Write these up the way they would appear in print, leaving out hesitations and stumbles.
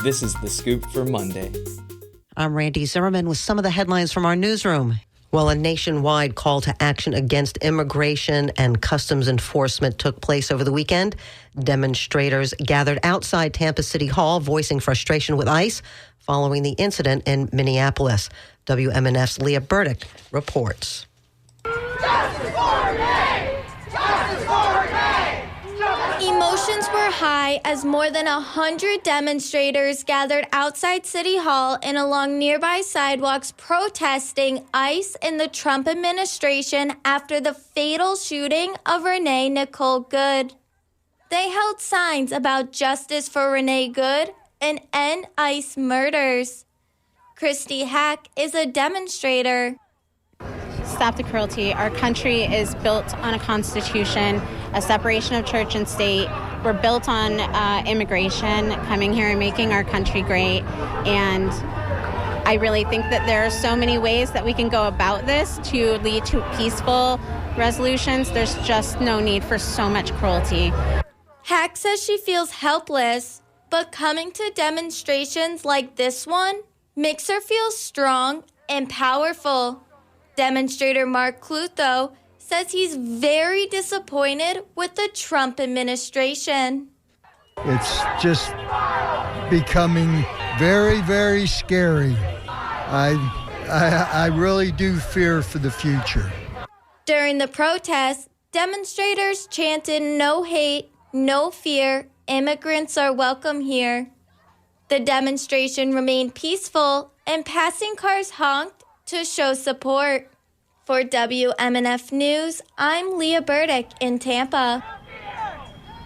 This is The Scoop for Monday. I'm Randy Zimmerman with some of the headlines from our newsroom. Well, a nationwide call to action against immigration and customs enforcement took place over the weekend. Demonstrators gathered outside Tampa City Hall, voicing frustration with ICE following the incident in Minneapolis. WMNF's Leah Burdick reports. Justice for Renee! Justice for Renee! Emotions were high as more than 100 demonstrators gathered outside City Hall and along nearby sidewalks protesting ICE and the Trump administration after the fatal shooting of Renee Nicole Good. They held signs about justice for Renee Good and end ICE murders. Christy Hack is a demonstrator. Stop the cruelty. Our country is built on a constitution, a separation of church and state. We're built on immigration, coming here and making our country great. And I really think that there are so many ways that we can go about this to lead to peaceful resolutions. There's just no need for so much cruelty. Hack says she feels helpless, but coming to demonstrations like this one makes her feel strong and powerful. Demonstrator Mark Clutho says he's very disappointed with the Trump administration. It's just becoming very, very scary. I really do fear for the future. During the protest, demonstrators chanted "No hate, no fear, immigrants are welcome here." The demonstration remained peaceful and passing cars honked to show support. For WMNF News, I'm Leah Burdick in Tampa.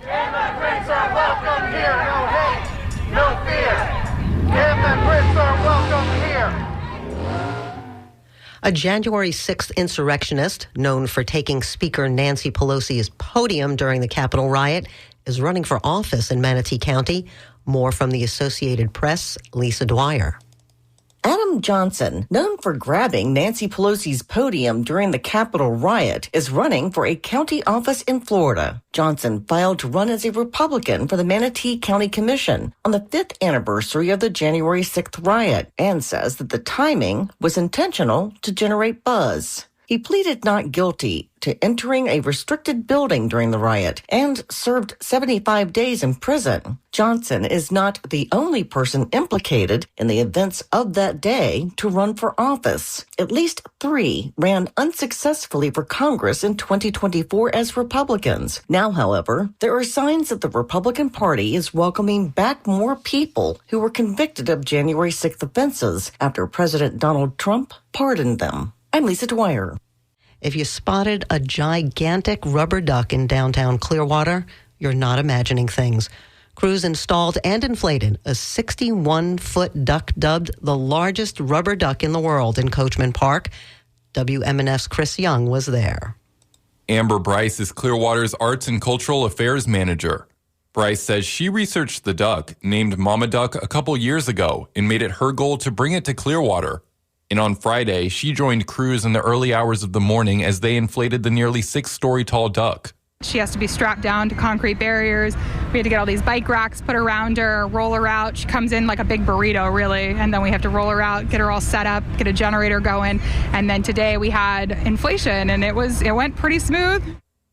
Immigrants are welcome here. No hate, no fear. Immigrants are welcome here. A January 6th insurrectionist, known for taking Speaker Nancy Pelosi's podium during the Capitol riot, is running for office in Manatee County. More from the Associated Press, Lisa Dwyer. Adam Johnson, known for grabbing Nancy Pelosi's podium during the Capitol riot, is running for a county office in Florida. Johnson filed to run as a Republican for the Manatee County Commission on the 5th anniversary of the January 6th riot and says that the timing was intentional to generate buzz. He pleaded not guilty to entering a restricted building during the riot and served 75 days in prison. Johnson is not the only person implicated in the events of that day to run for office. At least 3 ran unsuccessfully for Congress in 2024 as Republicans. Now, however, there are signs that the Republican Party is welcoming back more people who were convicted of January 6th offenses after President Donald Trump pardoned them. I'm Lisa Dwyer. If you spotted a gigantic rubber duck in downtown Clearwater, you're not imagining things. Crews installed and inflated a 61-foot duck dubbed the largest rubber duck in the world in Coachman Park. WMNF's Chris Young was there. Amber Bryce is Clearwater's Arts and Cultural Affairs Manager. Bryce says she researched the duck, named Mama Duck, a couple years ago and made it her goal to bring it to Clearwater. And on Friday, she joined crews in the early hours of the morning as they inflated the nearly 6-story tall duck. She has to be strapped down to concrete barriers. We had to get all these bike racks put around her, roll her out. She comes in like a big burrito, really. And then we have to roll her out, get her all set up, get a generator going. And then today we had inflation, and it went pretty smooth.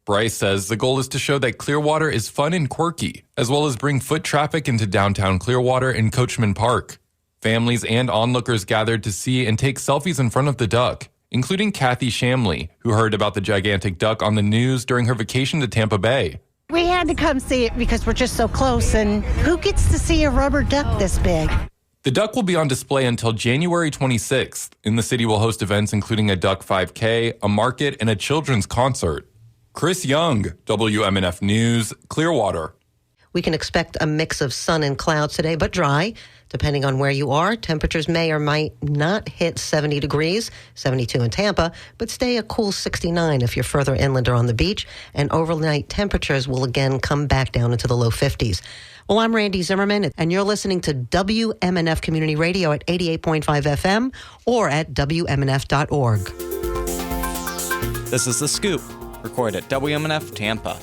Bryce says the goal is to show that Clearwater is fun and quirky, as well as bring foot traffic into downtown Clearwater and Coachman Park. Families and onlookers gathered to see and take selfies in front of the duck, including Kathy Shamley, who heard about the gigantic duck on the news during her vacation to Tampa Bay. We had to come see it because we're just so close, and who gets to see a rubber duck this big? The duck will be on display until January 26th, and the city will host events including a duck 5K, a market, and a children's concert. Chris Young, WMNF News, Clearwater. We can expect a mix of sun and clouds today, but dry. Depending on where you are, temperatures may or might not hit 70 degrees, 72 in Tampa, but stay a cool 69 if you're further inland or on the beach. And overnight temperatures will again come back down into the low 50s. Well, I'm Randy Zimmerman, and you're listening to WMNF Community Radio at 88.5 FM or at WMNF.org. This is The Scoop, recorded at WMNF Tampa.